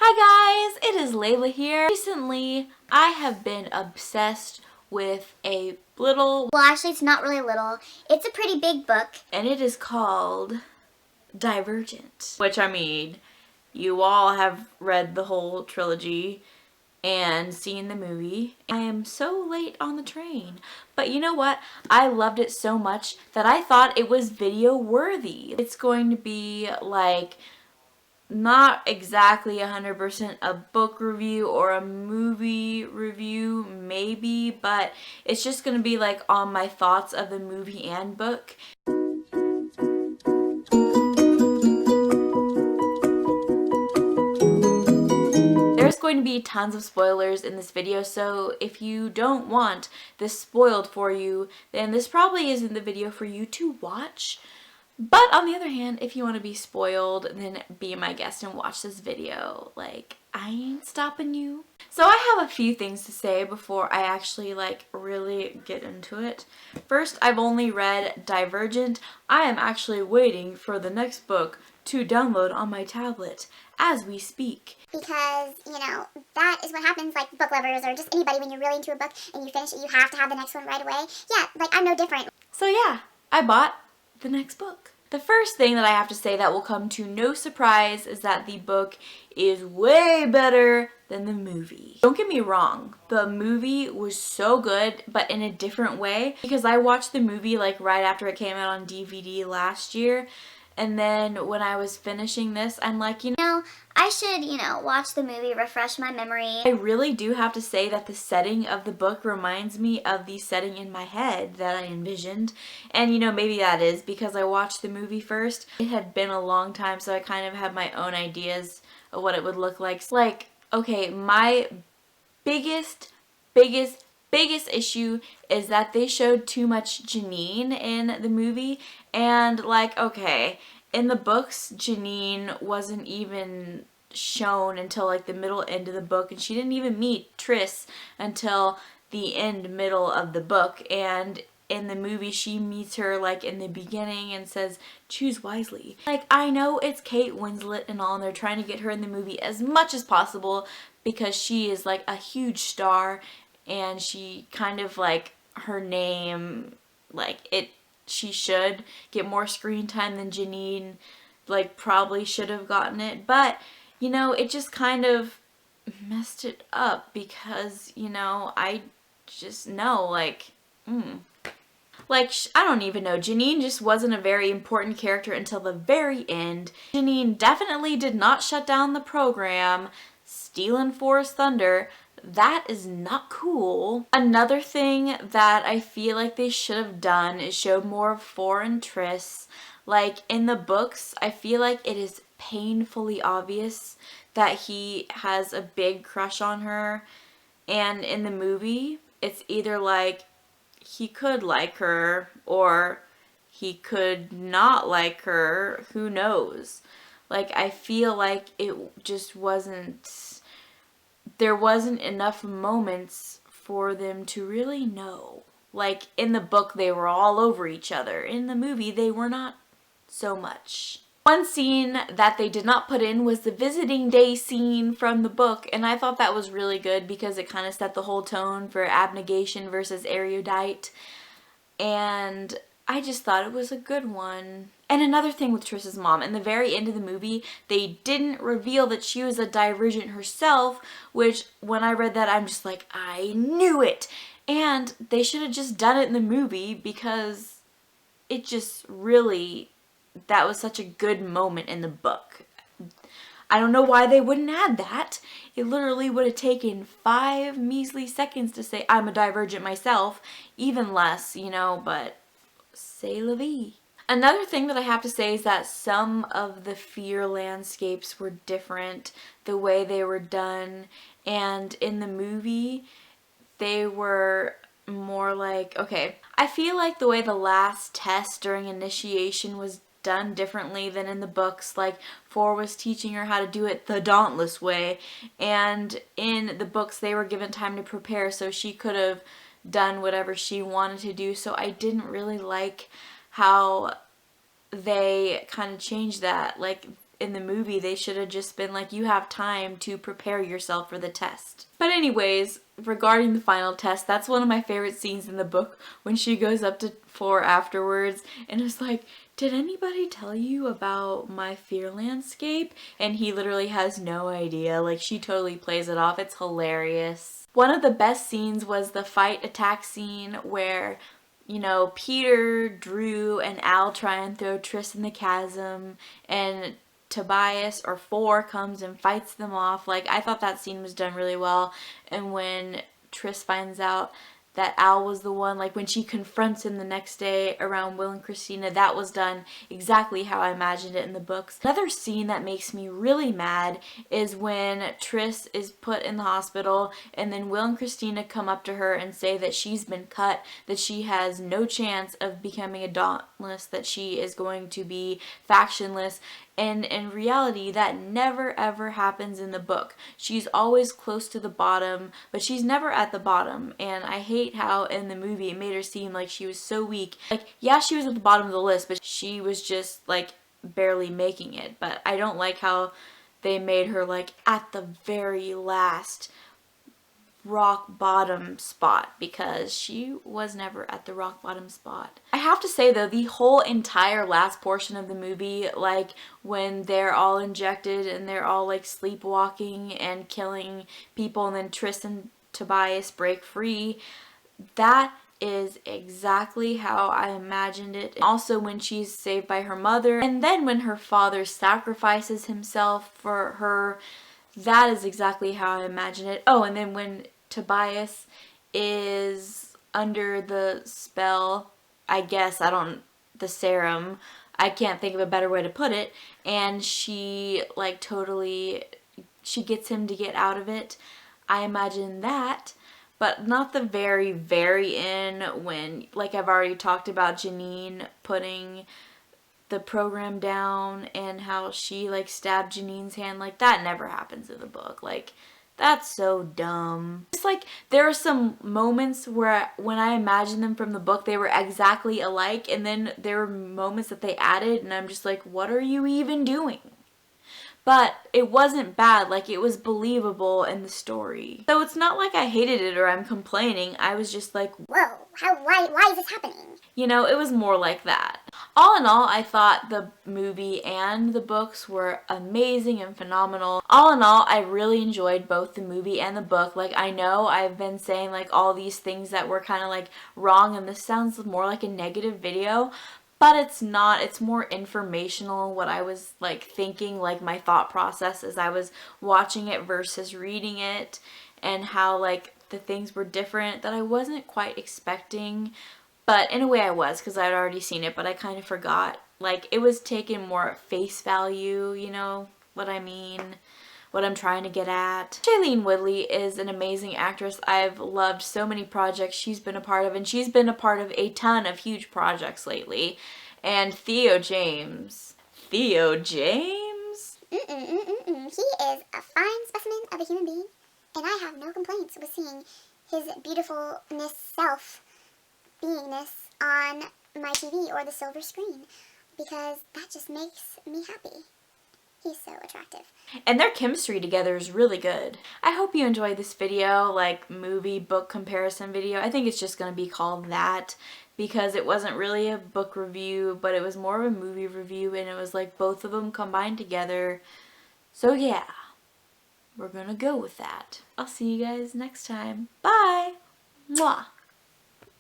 Hi guys, it is Layla here. Recently, I have been obsessed with a little... Well, actually, it's not really little. It's a pretty big book. And it is called Divergent. Which, I mean, you all have read the whole trilogy and seen the movie. I am so late on the train. But you know what? I loved it so much that I thought it was video worthy. It's going to be like... not exactly 100% a book review or a movie review, maybe, but it's just going to be like on my thoughts of the movie and book. There's going to be tons of spoilers in this video, so if you don't want this spoiled for you, then this probably isn't the video for you to watch. But on the other hand, if you want to be spoiled, then be my guest and watch this video. Like, I ain't stopping you. So I have a few things to say before I actually really get into it. First, I've only read Divergent. I am actually waiting for the next book to download on my tablet as we speak. Because, you know, that is what happens, like book lovers or just anybody, when you're really into a book and you finish it, you have to have the next one right away. Yeah, like, I'm no different. So yeah, I bought the next book. The first thing that I have to say that will come to no surprise is that the book is way better than the movie. Don't get me wrong, the movie was so good, but in a different way, because I watched the movie like right after it came out on DVD last year, and then when I was finishing this, I'm like, you know, I should, watch the movie, refresh my memory. I really do have to say that the setting of the book reminds me of the setting in my head that I envisioned. And maybe that is because I watched the movie first. It had been a long time, so I kind of had my own ideas of what it would look like. Like, okay, my biggest issue is that they showed too much Janine in the movie, and okay, in the books Janine wasn't even shown until like the end of the book, and she didn't even meet Triss until the middle of the book, and in the movie she meets her like in the beginning and says, choose wisely. Like, I know it's Kate Winslet and all, and they're trying to get her in the movie as much as possible because she is like a huge star, and she kind of like her name, she should get more screen time than Janine probably should have gotten it, but it just kind of messed it up because I just know I don't even know, Janine just wasn't a very important character until the very end. Janine definitely did not shut down the program, stealing Forest Thunder. That is not cool. Another thing that I feel like they should have done is show more of Four and Triss. Like, in the books, I feel like it is painfully obvious that he has a big crush on her. And in the movie, it's either like he could like her or he could not like her. Who knows? Like, I feel like it just wasn't... there wasn't enough moments for them to really know. Like, in the book, they were all over each other. In the movie, they were not so much. One scene that they did not put in was the visiting day scene from the book, and I thought that was really good because it kind of set the whole tone for abnegation versus erudite, and I just thought it was a good one. And another thing with Triss's mom, in the very end of the movie, they didn't reveal that she was a Divergent herself, which when I read that, I'm just like, I knew it! And they should have just done it in the movie because it just really, that was such a good moment in the book. I don't know why they wouldn't add that. It literally would have taken 5 measly seconds to say, I'm a Divergent myself, even less, but c'est la vie. Another thing that I have to say is that some of the fear landscapes were different, the way they were done, and in the movie they were more like, okay, I feel like the way the last test during initiation was done differently than in the books. Like, Four was teaching her how to do it the dauntless way, and in the books they were given time to prepare so she could have done whatever she wanted to do. So I didn't really like how they kind of changed that. Like, in the movie they should have just been like, you have time to prepare yourself for the test. But anyways, regarding the final test, that's one of my favorite scenes in the book, when she goes up to Four afterwards and is like, did anybody tell you about my fear landscape? And he literally has no idea. Like, she totally plays it off. It's hilarious. One of the best scenes was the fight attack scene where, you know, Peter, Drew, and Al try and throw Tris in the chasm, and Tobias or Four comes and fights them off. Like, I thought that scene was done really well. And when Tris finds out that Al was the one, like when she confronts him the next day around Will and Christina, that was done exactly how I imagined it in the books. Another scene that makes me really mad is when Tris is put in the hospital and then Will and Christina come up to her and say that she's been cut, that she has no chance of becoming a Dauntless, that she is going to be factionless. And in reality, that never ever happens in the book. She's always close to the bottom, but she's never at the bottom. And I hate how in the movie it made her seem like she was so weak. Like, yeah, she was at the bottom of the list, but she was just like barely making it. But I don't like how they made her like at the very last rock bottom spot, because she was never at the rock bottom spot. I have to say though, the whole entire last portion of the movie, like when they're all injected and they're all like sleepwalking and killing people, and then Tris and Tobias break free, that is exactly how I imagined it. Also when she's saved by her mother, and then when her father sacrifices himself for her, that is exactly how I imagine it. Oh, and then when Tobias is under the spell, I guess, the serum, I can't think of a better way to put it, and she like totally, she gets him to get out of it. I imagine that, but not the very, very end when, like I've already talked about, Janine putting the program down and how she like stabbed Janine's hand. Like, that never happens in the book. Like, that's so dumb. It's like there are some moments where when I imagine them from the book, they were exactly alike, and then there were moments that they added and I'm just like, what are you even doing? But it wasn't bad, like it was believable in the story. So it's not like I hated it or I'm complaining, I was just like, whoa, why is this happening? You know, it was more like that. All in all, I thought the movie and the books were amazing and phenomenal. All in all, I really enjoyed both the movie and the book. Like, I know I've been saying like all these things that were kind of like wrong, and this sounds more like a negative video, but it's not. It's more informational, what I was like thinking, like my thought process as I was watching it versus reading it, and how like the things were different that I wasn't quite expecting. But in a way I was, because I'd already seen it, but I kind of forgot. Like, it was taken more at face value, you know what I mean? What I'm trying to get at. Shailene Woodley is an amazing actress. I've loved so many projects she's been a part of, and she's been a part of a ton of huge projects lately. And Theo James. Theo James? He is a fine specimen of a human being, and I have no complaints with seeing his beautifulness self beingness on my TV or the silver screen, because that just makes me happy. He's so attractive. And their chemistry together is really good. I hope you enjoyed this video, like movie book comparison video. I think it's just going to be called that, because it wasn't really a book review, but it was more of a movie review, and it was like both of them combined together. So yeah, we're going to go with that. I'll see you guys next time. Bye! Mwah!